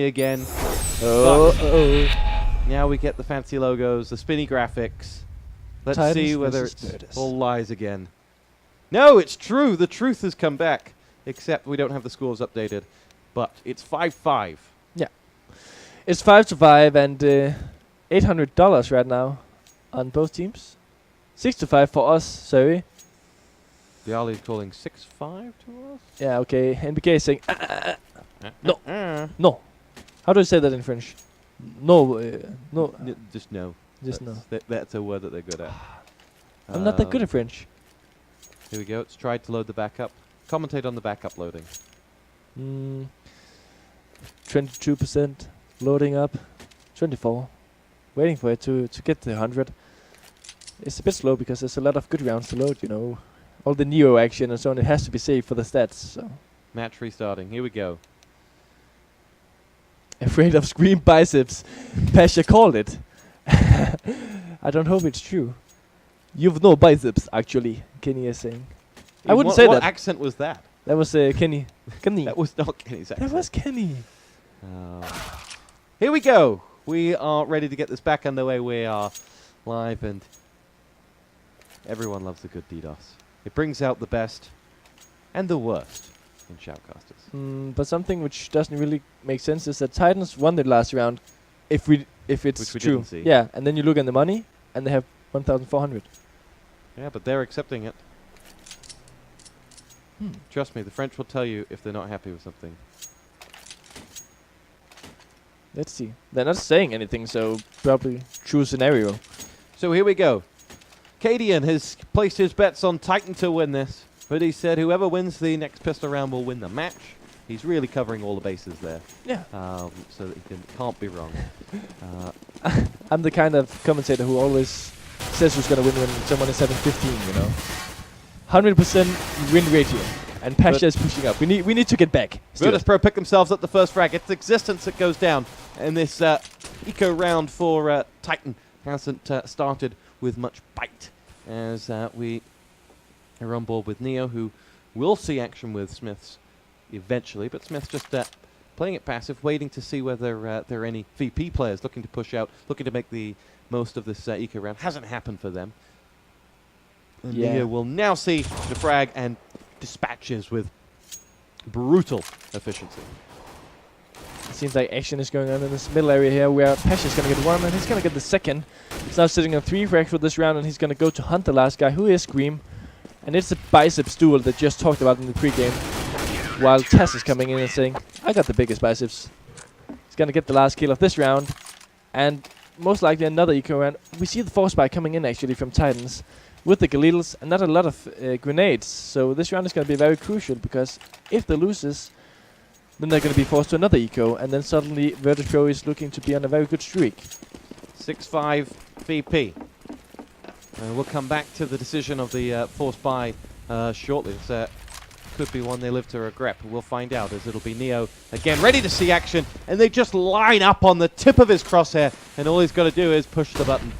again. Now we get the fancy logos, the spinny graphics. Let's see whether it's all lies again. No, it's true. The truth has come back. Except we don't have the scores updated. But it's 5-5. Yeah. It's 5-5 and $800 right now on both teams. 6-5 for us, sorry. Bialy's calling 6-5 to us? Yeah, okay. NBK is saying no. No. How do you say that in French? No. No. Just no. Just no. That's a word that they're good at. I'm not that good at French. Here we go. It's tried to load the backup. Commentate on the backup loading. 22% loading up. 24. Waiting for it to get to 100. It's a bit slow because there's a lot of good rounds to load, you know. All the Neo action and so on. It has to be saved for the stats. So. Match restarting. Here we go. Afraid of scream biceps. Pasha called it. I don't hope it's true. You've no biceps, actually, Kenny is saying. I wouldn't say that. What accent was that? That was Kenny. Kenny. That was not Kenny's accent. That was Kenny. Here we go. We are ready to get this back underway. We are live and everyone loves a good DDoS. It brings out the best and the worst in shoutcasters. But something which doesn't really make sense is that Titans won the last round. If it's which we true, didn't see. Yeah. And then you look at the money, and they have 1,400. Yeah, but they're accepting it. Trust me, the French will tell you if they're not happy with something. Let's see. They're not saying anything, so probably true scenario. So here we go. Cadian has placed his bets on Titan to win this, but he said whoever wins the next pistol round will win the match. He's really covering all the bases there. Yeah. So that he can't be wrong. I'm the kind of commentator who always says who's going to win when someone is having 15, you know. 100% win ratio. And Pasha is pushing up. We need to get back. Virtus.pro pick themselves up the first frag. It's Existence that goes down. And this eco round for Titan hasn't started with much bite. As we are on board with Neo, who will see action with Smiths eventually. But Smith's just playing it passive, waiting to see whether there are any VP players looking to push out, looking to make the most of this eco round. Hasn't happened for them. And Neo will now see the frag and dispatches with brutal efficiency. It seems like action is going on in this middle area here where Pasha is going to get one and he's going to get the second. He's now sitting on 3 frags for this round and he's going to go to hunt the last guy who is Scream. And it's a biceps duel that just talked about in the pregame. While Tess is coming in and saying, I got the biggest biceps. He's going to get the last kill of this round. And most likely another eco round. We see the force spike coming in actually from Titans with the Galils and not a lot of grenades. So this round is going to be very crucial because if they loses, then they're going to be forced to another eco. And then suddenly Virtus.pro is looking to be on a very good streak. 6-5 VP. We'll come back to the decision of the force buy shortly. It's could be one they live to regret, but we'll find out as it'll be Neo again, ready to see action, and they just line up on the tip of his crosshair, and all he's got to do is push the button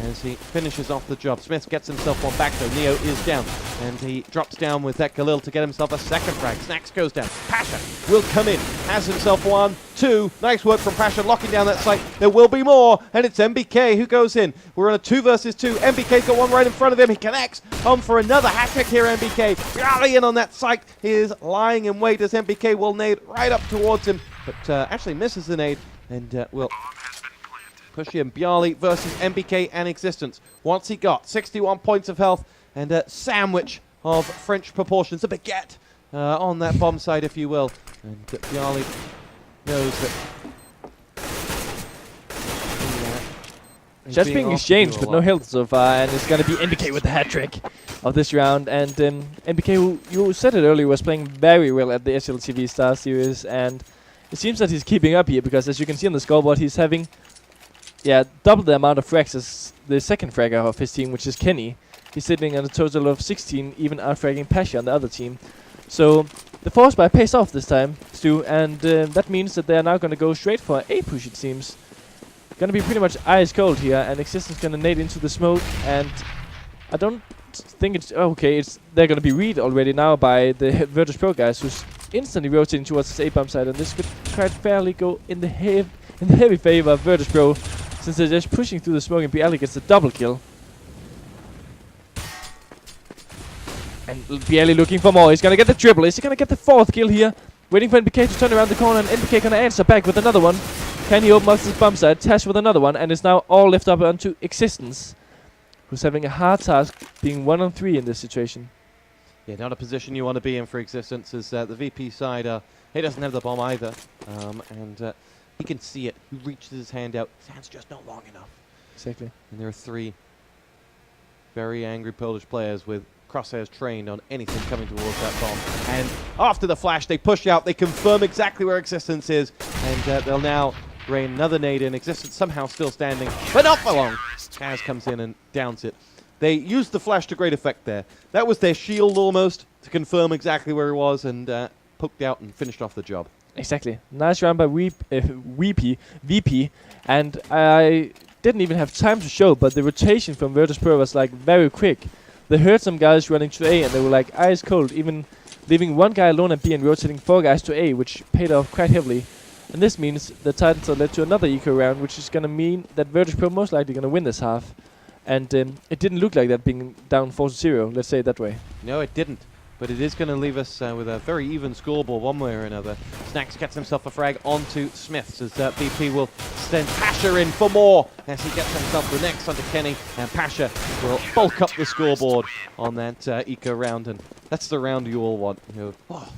as he finishes off the job. Smith gets himself one back though. Neo is down, and he drops down with that Galil to get himself a second frag. Snacks goes down. Pasha will come in, has himself 1, 2. Nice work from Pasha, locking down that site. There will be more, and it's MBK who goes in. We're on a 2 versus 2. MBK's got one right in front of him. He connects on for another hat trick here. MBK Bialy in on that site. He is lying in wait as MBK will nade right up towards him, but actually misses the nade and will push him. Bialy versus MBK and Existence. What's he got? 61 points of health and a sandwich of French proportions. A baguette on that bomb side, if you will. And Bialy knows that. Just being exchanged, but no health so far, and it's going to be MBK with the hat trick of this round. And MBK, who you said it earlier, was playing very well at the SLTV Star Series, and it seems that he's keeping up here because, as you can see on the scoreboard, he's having double the amount of frags as the second fragger of his team, which is Kenny. He's sitting on a total of 16, even out-fragging Pasha on the other team. So the force buy pays off this time, Stu, and that means that they are now going to go straight for an A push, it seems. Going to be pretty much ice cold here, and Existence going to nade into the smoke, and I don't think it's okay. They're going to be read already now by the Virtus.pro guys, who's instantly rotating towards his A bomb side, and this could quite fairly go in the heavy favor of Virtus.pro, since they're just pushing through the smoke, and Bialy gets a double kill. And Bialy looking for more. He's gonna get the triple. Is he gonna get the 4th kill here? Waiting for NBK to turn around the corner, and NBK gonna answer back with another one. Can he open up his bomb side? Tash with another one, and it's now all left up onto Existence, who's having a hard task being 1 on 3 in this situation. Yeah, not a position you want to be in for Existence, as the VP side, he doesn't have the bomb either, and he can see it. He reaches his hand out. His hand's just not long enough. Exactly. And there are 3 very angry Polish players with crosshairs trained on anything coming towards that bomb. And after the flash, they push out. They confirm exactly where Existence is, and they'll now rain another nade in. Existence somehow still standing, but not for long. Kaz comes in and downs it. They used the flash to great effect there. That was their shield almost to confirm exactly where he was, and poked out and finished off the job. Exactly. Nice round by VP, and I didn't even have time to show, but the rotation from Virtus.pro was like very quick. They heard some guys running to A, and they were like ice cold, even leaving 1 guy alone at B and rotating 4 guys to A, which paid off quite heavily. And this means the Titans are led to another eco round, which is going to mean that Virtus.pro most likely going to win this half. And it didn't look like that being down 4-0, let's say it that way. No, it didn't. But it is going to leave us with a very even scoreboard one way or another. Snacks gets himself a frag onto Smiths, as BP will send Pasha in for more as he gets himself the next onto Kenny, and Pasha will bulk up the scoreboard on that eco round, and that's the round you all want. You know, yeah, I can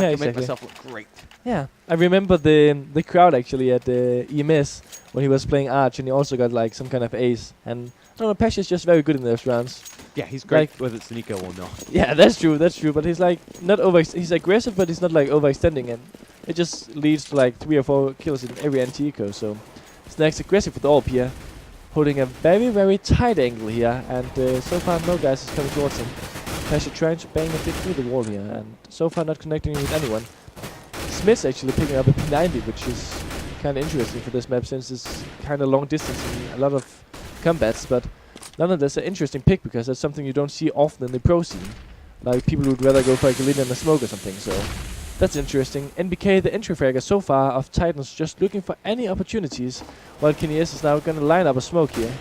exactly. make myself look great. Yeah, I remember the crowd actually at EMS when he was playing Arch, and he also got like some kind of ace. And I don't know, Pasha is just very good in those rounds. Yeah, he's great, like, whether it's Nico or not. Yeah, that's true, but he's like not he's aggressive, but he's not like overextending, and it just leads to like 3 or 4 kills in every anti-eco. So Snack's aggressive with the AWP here, holding a very, very tight angle here, and so far no guys is coming towards him. Pasha trying to bang a bit through the wall here, and so far not connecting with anyone. Smith's actually picking up a P90, which is kind of interesting for this map, since it's kind of long distance in a lot of combats, but nonetheless an interesting pick, because that's something you don't see often in the pro scene. Like, people would rather go for a Galina and a smoke or something, so that's interesting. NBK, the entry fragger so far of Titans, just looking for any opportunities, while Kenny S is now going to line up a smoke here.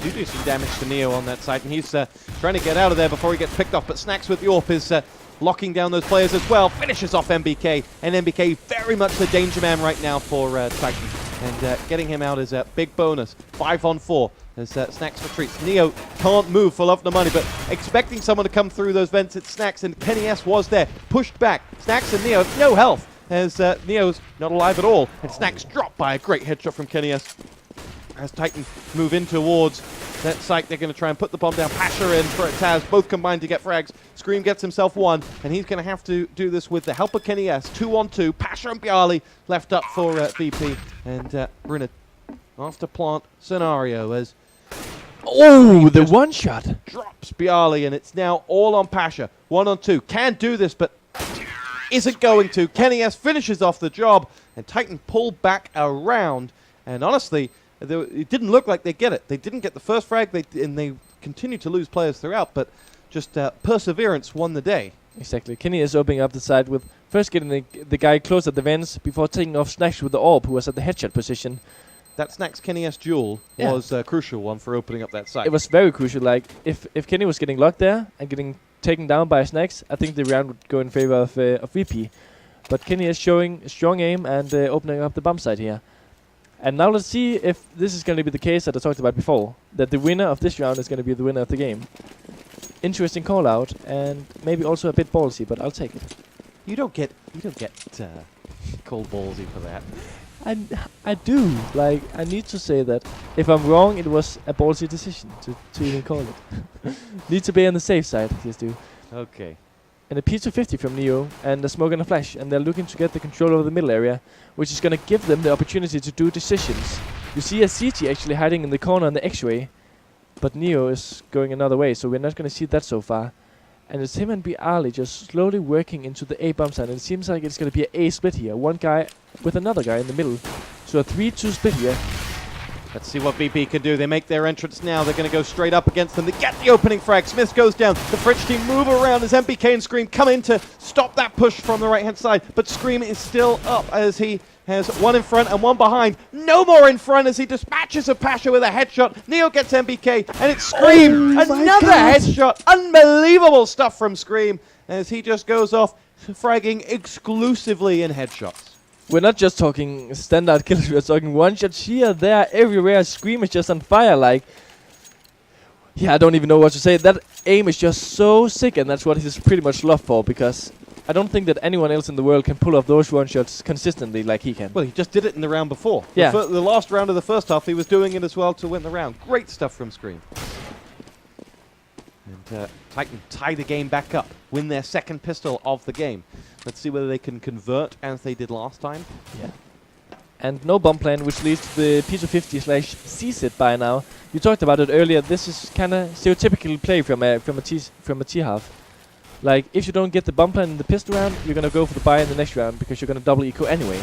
They do some damage to Neo on that side, and he's trying to get out of there before he gets picked off, but Snacks with the AWP is locking down those players as well, finishes off MBK, and MBK very much the danger man right now for Titan, and getting him out is a big bonus. 5 on 4 as Snacks retreats. Neo can't move for love of the money, but expecting someone to come through those vents, it's Snacks, and Kenny S was there, pushed back. Snacks and Neo have no health, as Neo's not alive at all, and Snacks dropped by a great headshot from Kenny S. As Titan move in towards that site, they're going to try and put the bomb down. Pasha in for Taz, both combined to get frags. Scream gets himself 1, and he's going to have to do this with the help of Kenny S. 2 on 2. Pasha and Bialy left up for VP, and we're in a after plant scenario as the one shot drops Bialy, and it's now all on Pasha. 1 on 2. Can do this, but isn't going to. Kenny S finishes off the job, and Titan pull back around, and honestly, it didn't look like they'd get it. They didn't get the first frag, and they continue to lose players throughout, but just perseverance won the day. Exactly. Kenny is opening up the side with first getting the guy close at the vents before taking off Snacks with the AWP, who was at the headshot position. That Snacks Kenny S duel was a crucial one for opening up that site. It was very crucial. Like, if Kenny was getting locked there and getting taken down by Snacks, I think the round would go in favor of VP. But Kenny is showing strong aim and opening up the bump side here. And now let's see if this is going to be the case that I talked about before, that the winner of this round is going to be the winner of the game. Interesting call out, and maybe also a bit ballsy, but I'll take it. You don't get called ballsy for that. I do. Like, I need to say that if I'm wrong, it was a ballsy decision to even call it. Need to be on the safe side, yes do. Okay. And a P250 from Neo, and a smoke and a flash, and they're looking to get the control over the middle area, which is going to give them the opportunity to do decisions. You see a CT actually hiding in the corner on the X-ray, but Neo is going another way, so we're not going to see that so far. And it's him and Bialy just slowly working into the A bomb side, and it seems like it's going to be an A split here. One guy with another guy in the middle, so a 3-2 split here. Let's see what VP can do. They make their entrance now. They're going to go straight up against them. They get the opening frag. Smith goes down. The French team move around as MBK and Scream come in to stop that push from the right-hand side. But Scream is still up as he has one in front and one behind. No more in front as he dispatches of Pasha with a headshot. Neo gets MBK and it's Scream. Another headshot. Unbelievable stuff from Scream as he just goes off fragging exclusively in headshots. We're not just talking standard kills, we're talking one-shots here, there, everywhere. Scream is just on fire, like... Yeah, I don't even know what to say. That aim is just so sick, and that's what he's pretty much loved for, because I don't think that anyone else in the world can pull off those one-shots consistently like he can. Well, he just did it in the round before. Yeah. The last round of the first half, he was doing it as well to win the round. Great stuff from Scream. And Titan tie the game back up, win their second pistol of the game. Let's see whether they can convert as they did last time. Yeah. And no bomb plan, which leads to the P250/CSIT by now. You talked about it earlier. This is kind of stereotypical play from a T-half. Like, if you don't get the bomb plan in the pistol round, you're going to go for the buy in the next round because you're going to double eco anyway.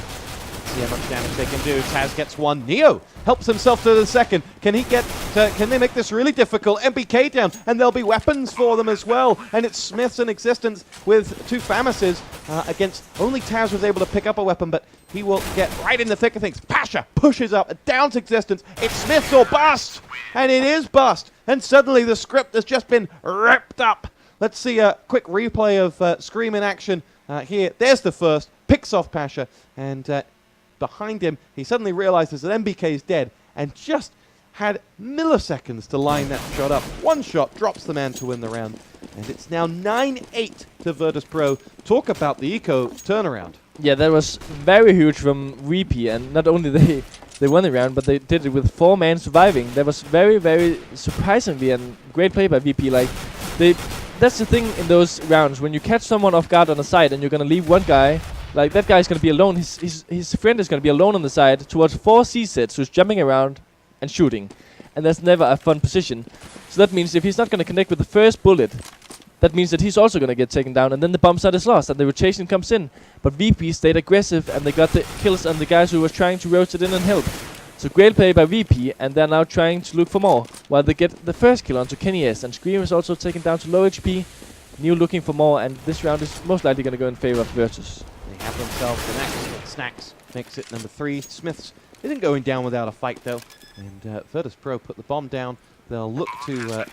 See how much damage they can do. Taz gets one. Neo helps himself to the second. Can he get? Can they make this really difficult? MBK down, and there'll be weapons for them as well. And it's Smith's in existence with two FAMASes against. Only Taz was able to pick up a weapon, but he will get right in the thick of things. Pasha pushes up, downs existence. It's Smith's or bust, and it is bust. And suddenly the script has just been ripped up. Let's see a quick replay of Scream in action here. There's the first. Picks off Pasha, and behind him, he suddenly realizes that MBK is dead and just had milliseconds to line that shot up. One shot drops the man to win the round, and it's now 9-8 to Virtus.pro. Talk about the eco turnaround. Yeah, that was very huge from VP, and not only they won the round, but they did it with 4 men surviving. That was very, very surprisingly and great play by VP. Like, that's the thing in those rounds, when you catch someone off guard on the side and you're gonna leave one guy. Like, that guy's going to be alone. His friend is going to be alone on the side towards 4 C-sets who's jumping around and shooting. And that's never a fun position. So that means if he's not going to connect with the first bullet, that means that he's also going to get taken down. And then the bomb site is lost and the rotation comes in. But VP stayed aggressive and they got the kills on the guys who were trying to rotate in and help. So great play by VP, and they're now trying to look for more. While they get the first kill onto Kenny S. And Scream is also taken down to low HP. New looking for more, and this round is most likely going to go in favor of Virtus. They have themselves the next. Snacks makes it number 3. Smiths isn't going down without a fight, though. And Virtus.pro put the bomb down. They'll look to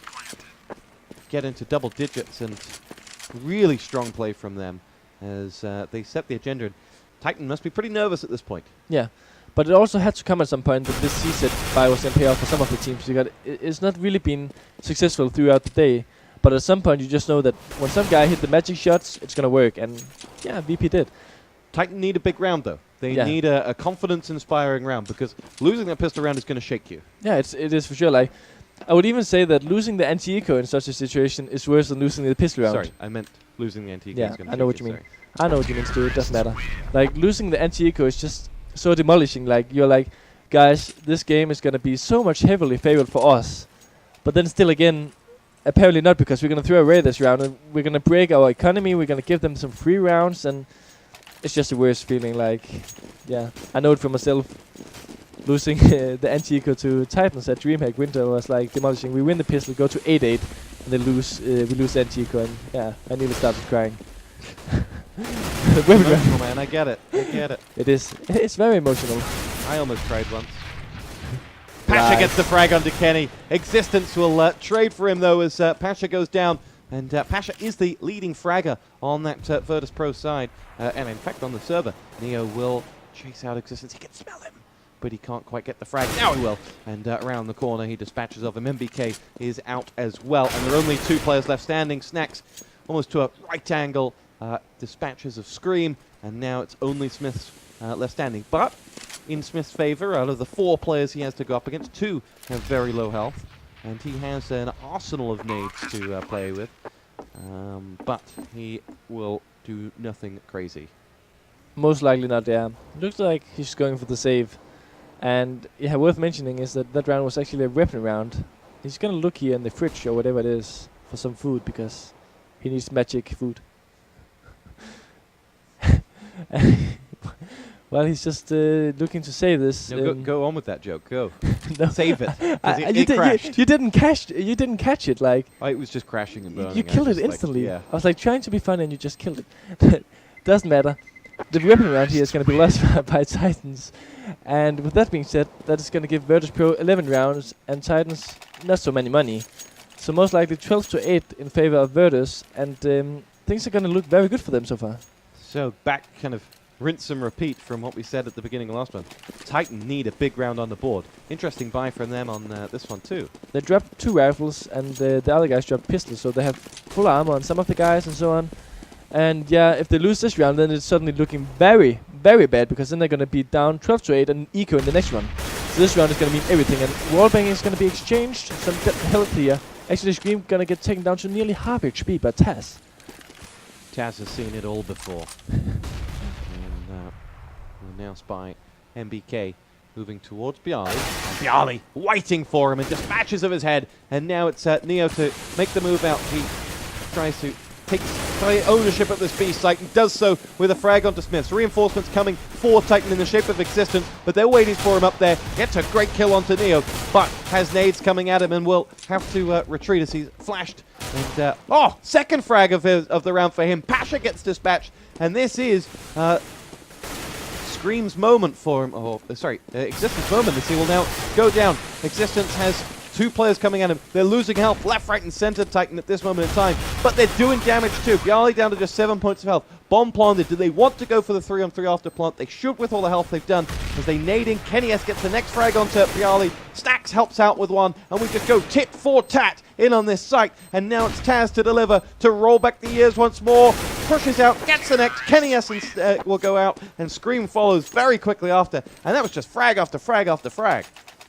get into double digits, and really strong play from them as they set the agenda. And Titan must be pretty nervous at this point. Yeah, but it also had to come at some point that this C-set buy was going to pay off for some of the teams. It's not really been successful throughout the day. But at some point, you just know that when some guy hit the magic shots, it's going to work. And yeah, VP did. Titan need a big round, though. They need a confidence-inspiring round, because losing that pistol round is going to shake you. Yeah, it is for sure. Like, I would even say that losing the anti-eco in such a situation is worse than losing the pistol round. Sorry, I meant losing the anti-eco. Yeah, I know what you mean. I know what you mean, Stu. It doesn't matter. Like, losing the anti-eco is just so demolishing. Like, you're like, guys, this game is going to be so much heavily favored for us. But then still again, apparently not, because we're going to throw away this round and we're going to break our economy. We're going to give them some free rounds, and it's just the worst feeling. Like, yeah, I know it for myself. Losing the anti-eco to Titans at DreamHack Winter was like demolishing. We win the pistol, go to 8-8, and then we lose anti-eco, and yeah, I nearly started crying. Emotional, man, I get it. It is. It's very emotional. I almost cried once. Pasha gets the frag onto Kenny. Existence will trade for him, though, as Pasha goes down. And Pasha is the leading fragger on that Virtus.pro side. And in fact, on the server, Neo will chase out Existence. He can smell him, but he can't quite get the frag. Now he will. And around the corner, he dispatches of him. MBK is out as well. And there are only 2 players left standing. Snacks almost to a right angle. Dispatches of Scream. And now it's only Smith's left standing. But in Smith's favor, out of the 4 players he has to go up against, 2 have very low health. And he has an arsenal of nades to play with. But he will do nothing crazy. Most likely not, yeah. Looks like he's going for the save. And yeah, worth mentioning is that that round was actually a weapon round. He's going to look here in the fridge or whatever it is for some food, because he needs magic food. Well, he's just looking to save this. No, go on with that joke. Go. No. Save it. 'Cause You it crashed. you didn't catch. You didn't catch it. Like It was just crashing and burning. you I killed it just, like, instantly. yeah. I was like trying to be funny, and you just killed it. Doesn't matter. The weapon round here is going to be lost by Titans. And with that being said, that is going to give Virtus.pro 11 rounds and Titans not so many money. So most likely 12-8 in favor of Virtus, and things are going to look very good for them so far. So back kind of rinse and repeat from what we said at the beginning of last one. Titan need a big round on the board. Interesting buy from them on this one too. They dropped 2 rifles, and the other guys dropped pistols, so they have full armor on some of the guys and so on. And yeah, if they lose this round, then it's suddenly looking very, very bad, because then they're going to be down 12-8 and eco in the next one. So this round is going to mean everything, and wallbanging is going to be exchanged. Some health here. Actually, Scream going to get taken down to nearly half HP by Taz. Taz has seen it all before. And we'll now spy MBK moving towards Bjarli. Bjarli waiting for him and dispatches of his head. And now it's Neo to make the move out. He tries to take ownership of this B site and does so with a frag onto Smiths. Reinforcements coming for Titan in the shape of Existence, but they're waiting for him up there. Gets a great kill onto Neo, but has nades coming at him and will have to retreat as he's flashed. And second frag of the round for him. Pasha gets dispatched, and this is Scream's moment for him. Existence moment as he will now go down. Existence has 2 players coming at him. They're losing health left, right, and center, Titan, at this moment in time. But they're doing damage too. Bjarli down to just 7 points of health. Bomb planted. Do they want to go for the 3-on-3 after plant? They should with all the health they've done. As they nade in, Kenny S gets the next frag onto Bjarli. Stacks helps out with one. And we just go tit for tat in on this site. And now it's Taz to deliver, to roll back the years once more. Pushes out, gets the next. Kenny S will go out. And Scream follows very quickly after. And that was just frag after frag after frag.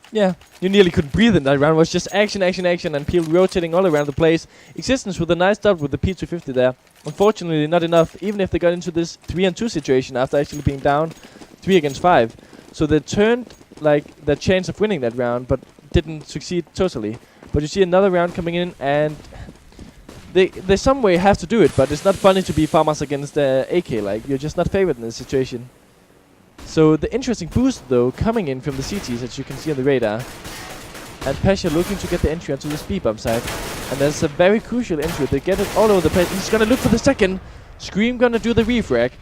Yeah, you nearly couldn't breathe in that round. It was just action, action, action, and Peel rotating all around the place. Existence with a nice dot with the P250 there. Unfortunately, not enough, even if they got into this 3-on-2 situation after actually being down 3 against 5. So they turned like their chance of winning that round, but didn't succeed totally. But you see another round coming in, and they some way have to do it, but it's not funny to be farmers against the AK. Like, you're just not favored in this situation. So the interesting boost, though, coming in from the CTs, as you can see on the radar. And Pasha looking to get the entry onto the speed bump side. And that's a very crucial entry. They get it all over the place. He's going to look for the second. Scream going to do the refrag.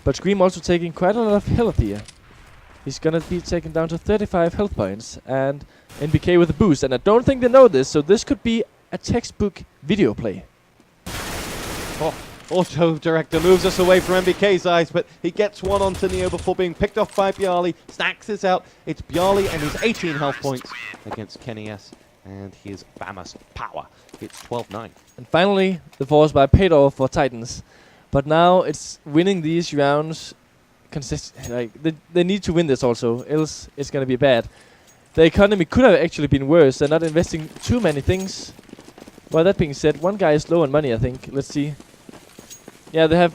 But Scream also taking quite a lot of health here. He's going to be taken down to 35 health points. And NBK with a boost. And I don't think they know this, so this could be a textbook video play. Auto Director moves us away from MBK's eyes, but he gets one onto Neo before being picked off by Bjarli. Stacks this out. It's Bjarli and his 18 health points against Kenny S and his famous power. It's 12-9. And finally, the force buy paid off for Titans. But now it's winning these rounds. They need to win this also, else it's going to be bad. The economy could have actually been worse. They're not investing too many things. Well, that being said, one guy is low on money, I think. Let's see. Yeah, they have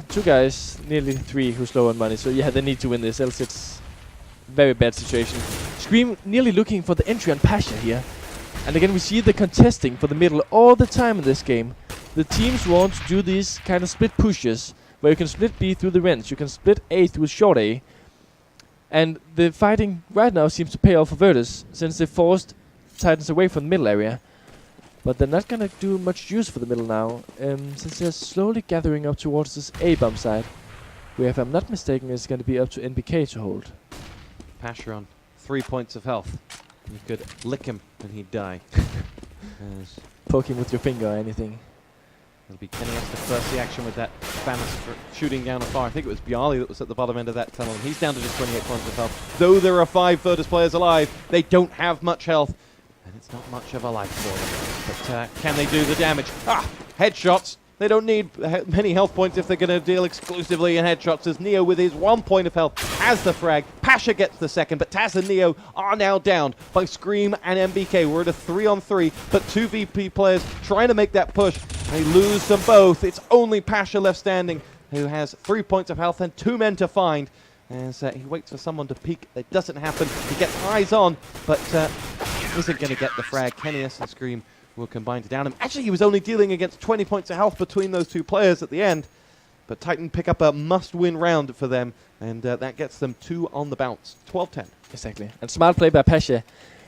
2 guys, nearly 3, who's low on money. So yeah, they need to win this, else it's very bad situation. Scream nearly looking for the entry on Pasha here. And again, we see the contesting for the middle all the time in this game. The teams want to do these kind of split pushes, where you can split B through the wrench, you can split A through short A. And the fighting right now seems to pay off for Virtus, since they forced Titans away from the middle area. But they're not going to do much use for the middle now, since they're slowly gathering up towards this A-bump side, where, if I'm not mistaken, it's going to be up to NBK to hold. Pasha on 3 points of health. You could lick him and he'd die. Poke him with your finger or anything. It'll be Kenny S to first the action with that famous shooting down afar. I think it was Bjarli that was at the bottom end of that tunnel, and he's down to just 28 points of health. Though there are 5 Virtus players alive, they don't have much health. And it's not much of a life for them. But can they do the damage? Headshots. They don't need many health points if they're going to deal exclusively in headshots, as Neo, with his 1 point of health, has the frag. Pasha gets the second, but Taz and Neo are now downed by Scream and MBK. We're at a 3-on-3, but 2 VP players trying to make that push. They lose them both. It's only Pasha left standing, who has 3 points of health and 2 men to find. As he waits for someone to peek. It doesn't happen. He gets eyes on, but isn't going to get the frag. Kenny S and Scream will combine to down him. Actually, he was only dealing against 20 points of health between those 2 players at the end. But Titan pick up a must-win round for them, and that gets them 2 on the bounce. 12-10. Exactly. And smart play by Pasha.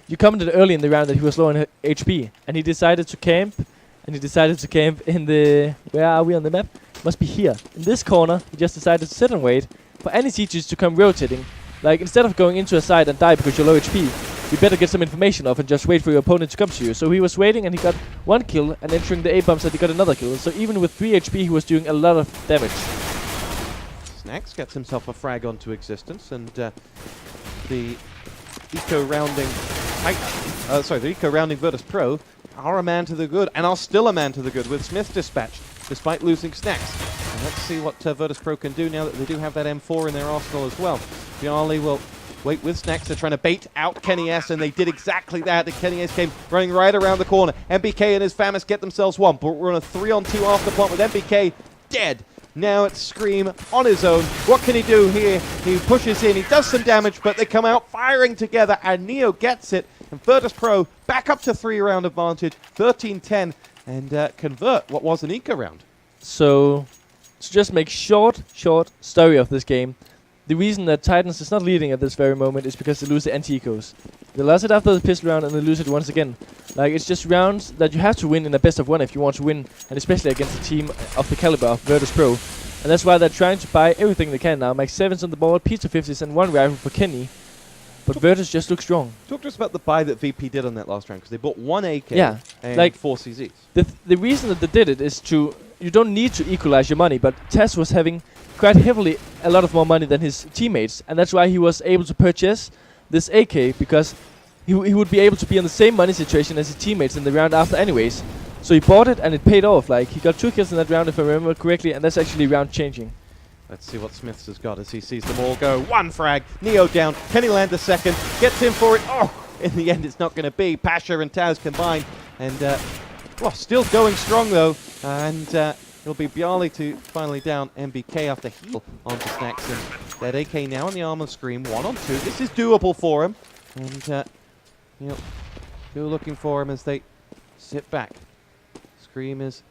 You commented early in the round that he was low on HP, and he decided to camp. And he decided to camp in the... Where are we on the map? Must be here. In this corner, he just decided to sit and wait for any sieges to come rotating. Like, instead of going into a side and die because you're low HP, you better get some information off and just wait for your opponent to come to you. So he was waiting, and he got 1 kill, and entering the A-bomb side, he got another kill. So even with 3 HP, he was doing a lot of damage. Snacks gets himself a frag onto existence, and the eco-rounding the eco-rounding Virtus.pro are a man to the good, and are still a man to the good with Smith dispatched, despite losing Snacks. And let's see what Virtus.pro can do now that they do have that M4 in their arsenal as well. Bjarly will wait with Snacks. They're trying to bait out Kenny S, and they did exactly that. The Kenny S came running right around the corner. MBK and his FAMAS get themselves one, but we're on a 3-on-2 after plant with MBK dead. Now it's Scream on his own. What can he do here? He pushes in, he does some damage, but they come out firing together, and Neo gets it. And Virtus.pro back up to 3-round advantage, 13-10, and convert what was an eco round. So, to just make short story of this game, the reason that Titans is not leading at this very moment is because they lose the anti-ecos. They lost it after the pistol round, and they lose it once again. Like, it's just rounds that you have to win in a best of 1 if you want to win, and especially against a team of the caliber of Virtus.pro. And that's why they're trying to buy everything they can now. Max 7s on the board, P250s, and 1 rifle for Kenny. But Virtus just looks strong. Talk to us about the buy that VP did on that last round, because they bought 1 AK and like 4 CZs. The reason that they did it is to... You don't need to equalize your money, but Taz was having quite heavily a lot of more money than his teammates, and that's why he was able to purchase this AK, because he would be able to be in the same money situation as his teammates in the round after anyways. So he bought it, and it paid off. Like, he got 2 kills in that round, if I remember correctly, and that's actually round changing. Let's see what Smiths has got as he sees them all go. 1 frag, Neo down, Kenny land the second, gets in for it. Oh, in the end it's not going to be. Pasha and Taz combined, and still going strong though. And it'll be Bjarly to finally down MBK after heal onto Snacks. And that AK now on the arm of Scream, 1-on-2. This is doable for him, and go looking for him as they sit back. Scream is...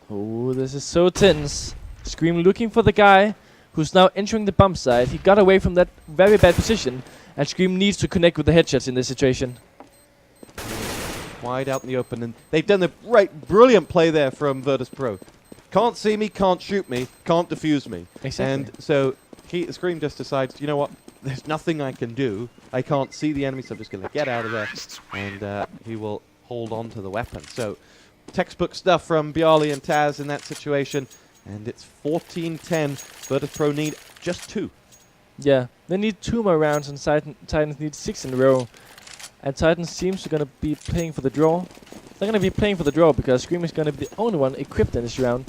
Oh, this is so tense. Scream looking for the guy who's now entering the bump side. He got away from that very bad position, and Scream needs to connect with the headshots in this situation. Wide out in the open, and they've done the brilliant play there from Virtus.pro. Can't see me, can't shoot me, can't defuse me. Exactly. And so Scream just decides, you know what, there's nothing I can do. I can't see the enemy, so I'm just going to get out of there. And he will hold on to the weapon. So textbook stuff from Bjarly and Taz in that situation. And it's 14-10. Virtus.pro need just 2. Yeah, they need 2 more rounds, and Titans need 6 in a row. And Titans seems to gonna be playing for the draw. They're gonna be playing for the draw because Scream is gonna be the only one equipped in this round.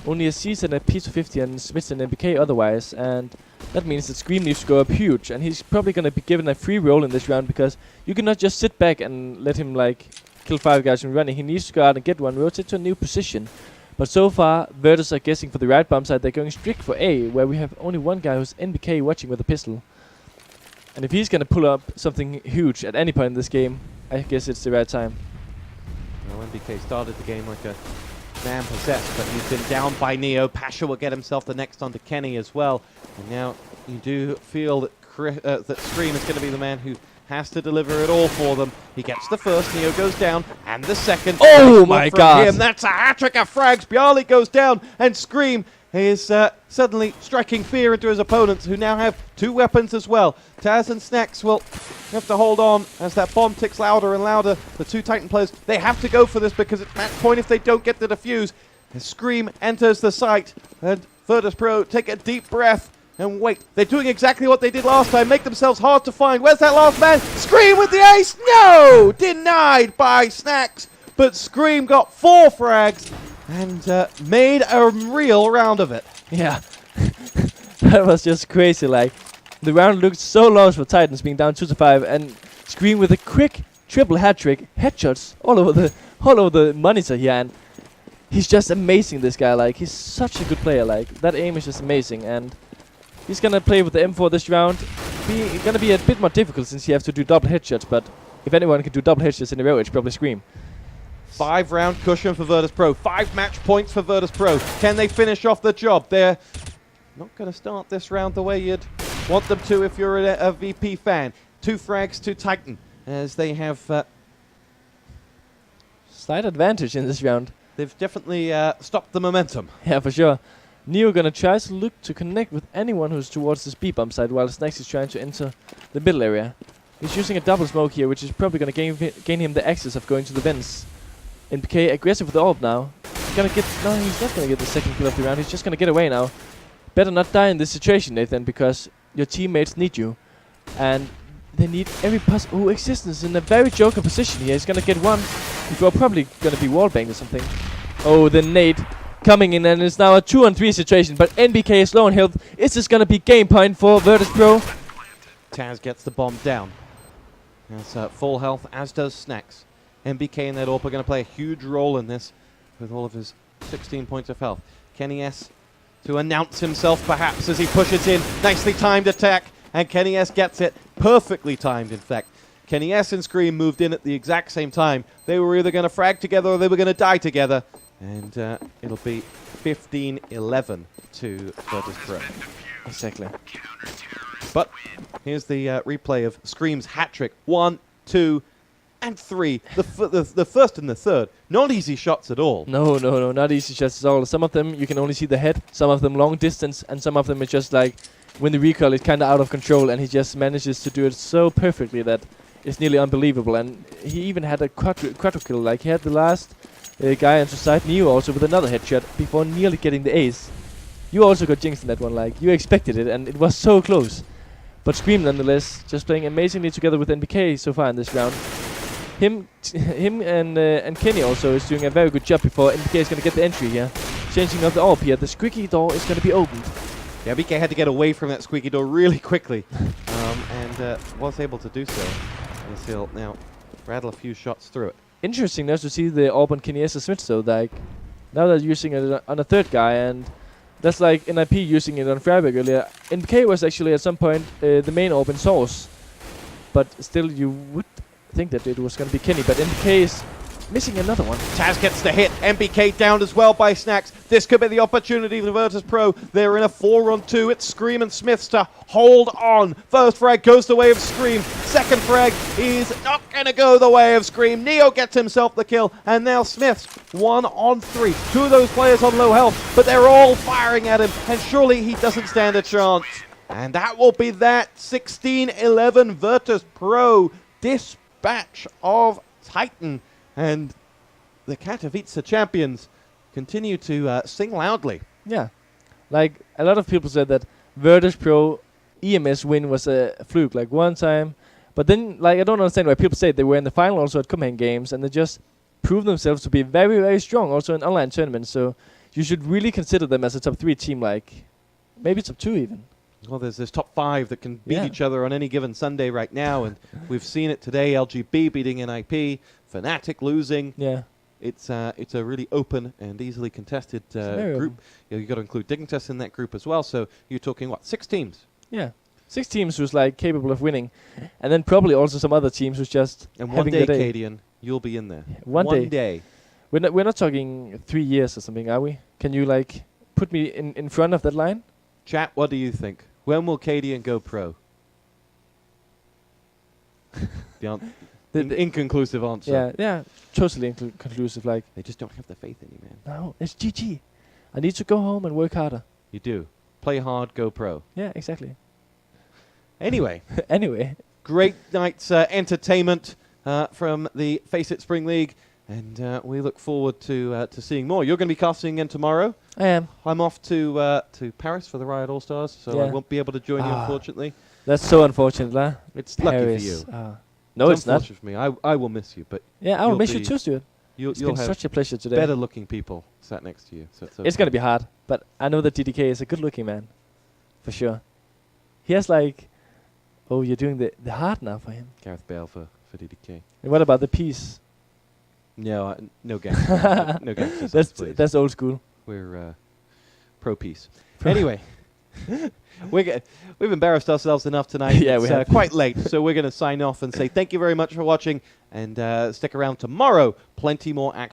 Only a Caesar and a P250 and Smith and MBK otherwise, and that means that Scream needs to go up huge, and he's probably gonna be given a free roll in this round because you cannot just sit back and let him like kill 5 guys from running. He needs to go out and get one, rotate to a new position. But so far, Virtus are guessing for the right bomb side. They're going strict for A, where we have only 1 guy who's NBK watching with a pistol. And if he's gonna pull up something huge at any point in this game, I guess it's the right time. Well, NBK started the game like a man possessed, but he's been down by Neo. Pasha will get himself the next onto Kenny as well. And now you do feel that that Scream is going to be the man who has to deliver it all for them. He gets the first, Neo goes down, and the second. Oh my god! That's a hat-trick of frags. Bjarly goes down, and Scream is suddenly striking fear into his opponents, who now have 2 weapons as well. Taz and Snacks will have to hold on as that bomb ticks louder and louder. The 2 Titan players, they have to go for this because it's match point if they don't get the defuse. As Scream enters the site, and Virtus.pro take a deep breath and wait. They're doing exactly what they did last time, make themselves hard to find. Where's that last man? Scream with the ace! No! Denied by Snacks, but Scream got 4 frags and made a real round of it. Yeah, that was just crazy. Like, the round looked so lost for Titans being down 2-5, and Scream with a quick triple hat trick, headshots all over the monitor here, and he's just amazing. This guy, like, he's such a good player. Like, that aim is just amazing, and he's gonna play with the M4 this round. Gonna be a bit more difficult since you have to do double headshots, but if anyone can do double headshots in a row, it's probably Scream. 5-round cushion for Virtus.pro. 5 match points for Virtus.pro. Can they finish off the job? They're not going to start this round the way you'd want them to if you're a VP fan. 2 frags to Titan as they have... slight advantage in this round. They've definitely stopped the momentum. Yeah, for sure. Neo gonna try to look to connect with anyone who's towards this B-bomb side, while Snax is trying to enter the middle area. He's using a double smoke here, which is probably gonna gain him the access of going to the vents. NBK aggressive with the orb now. He's gonna get... No, he's not gonna get the second kill of the round. He's just gonna get away now. Better not die in this situation, Nathan, because your teammates need you. And they need every possible existence in a very joker position here. He's gonna get one before probably gonna be wallbanged or something. Oh, the nade coming in, and it's now a 2-on-3 situation, but NBK is low on health. Is this gonna be game point for Virtus.pro? Taz gets the bomb down. That's full health, as does Snax. NBK and that AWP are going to play a huge role in this with all of his 16 points of health. Kenny S to announce himself perhaps as he pushes in. Nicely timed attack, and Kenny S gets it. Perfectly timed, in fact. Kenny S and Scream moved in at the exact same time. They were either going to frag together or they were going to die together. And it'll be 15-11 to Virtus.pro. Exactly. But here's the replay of Scream's hat-trick. 1, 2, and 3. The first and the third. Not easy shots at all. No, not easy shots at all. Some of them you can only see the head, some of them long distance, and some of them it's just like when the recoil is kind of out of control, and he just manages to do it so perfectly that it's nearly unbelievable. And he even had a quadra kill. Like he had the last guy onto side, Neo also with another headshot before nearly getting the ace. You also got jinxed in that one. Like you expected it, and it was so close. But Scream nonetheless just playing amazingly together with NBK so far in this round. Him and Kenny also is doing a very good job before NBK is going to get the entry here. Changing up the AWP here. The squeaky door is going to be opened. Yeah, NBK had to get away from that squeaky door really quickly. And was able to do so. As he'll now rattle a few shots through it. Interesting now to see the AWP on Kenny S switch though. Like, now they're using it on a third guy, and that's like NIP using it on Freiburg earlier. NBK was actually at some point the main open source, but still you would think that it was going to be Kenny, but NBK is missing another one. Taz gets the hit. NBK downed as well by Snax. This could be the opportunity for Virtus.pro. They're in a 4-on-2. It's Scream and Smiths to hold on. First frag goes the way of Scream. Second frag is not going to go the way of Scream. Neo gets himself the kill, and now Smiths 1-on-3. 2 of those players on low health, but they're all firing at him, and surely he doesn't stand a chance. And that will be that. 16-11 Virtus.pro. Dispatch of Titan. And the Katowice champions continue to sing loudly. Yeah. Like, a lot of people said that Virtus.pro EMS win was a fluke, like one time. But then, like, I don't understand why people say they were in the final also at Copenhagen Games, and they just proved themselves to be very, very strong also in online tournaments. So you should really consider them as a top 3 team, like, maybe top 2 even. Well, there's this top 5 that can beat each other on any given Sunday right now, and we've seen it today. LGB beating NIP, FNATIC losing. Yeah. It's a really open and easily contested group. You've got to include dignitas in that group as well, so you're talking, what, 6 teams? Yeah. 6 teams who's, like, capable of winning. And then probably also some other teams who's just and having one day, the day. Cadian, you'll be in there. Yeah, one day. We're not talking 3 years or something, are we? Can you, like, put me in front of that line? Chat, what do you think? When will Cadian go pro? The inconclusive answer. Yeah, totally inconclusive. Like, they just don't have the faith in you, man. No, it's GG. I need to go home and work harder. You do. Play hard, go pro. Yeah, exactly. Anyway. Great night's entertainment from the FACEIT Spring League, and we look forward to seeing more. You're going to be casting again tomorrow. I am. I'm off to Paris for the Riot All-Stars, so I won't be able to join you, unfortunately. That's so unfortunate, huh? It's lucky for you. No, it's not. For me. I will miss you, but yeah, I will miss you too, Stuart. It's been have such a pleasure today. better-looking people sat next to you. So it's going to be hard, but I know that DDK is a good-looking man, for sure. He has like, oh, you're doing the hard now for him. Gareth Bale for DDK. And what about the peace? No, no gangsters. No gangsters. That's old school. We're pro-peace. Anyway. We've embarrassed ourselves enough tonight. Yeah, it's we have. quite late, so we're going to sign off and say thank you very much for watching, And stick around tomorrow. Plenty more action.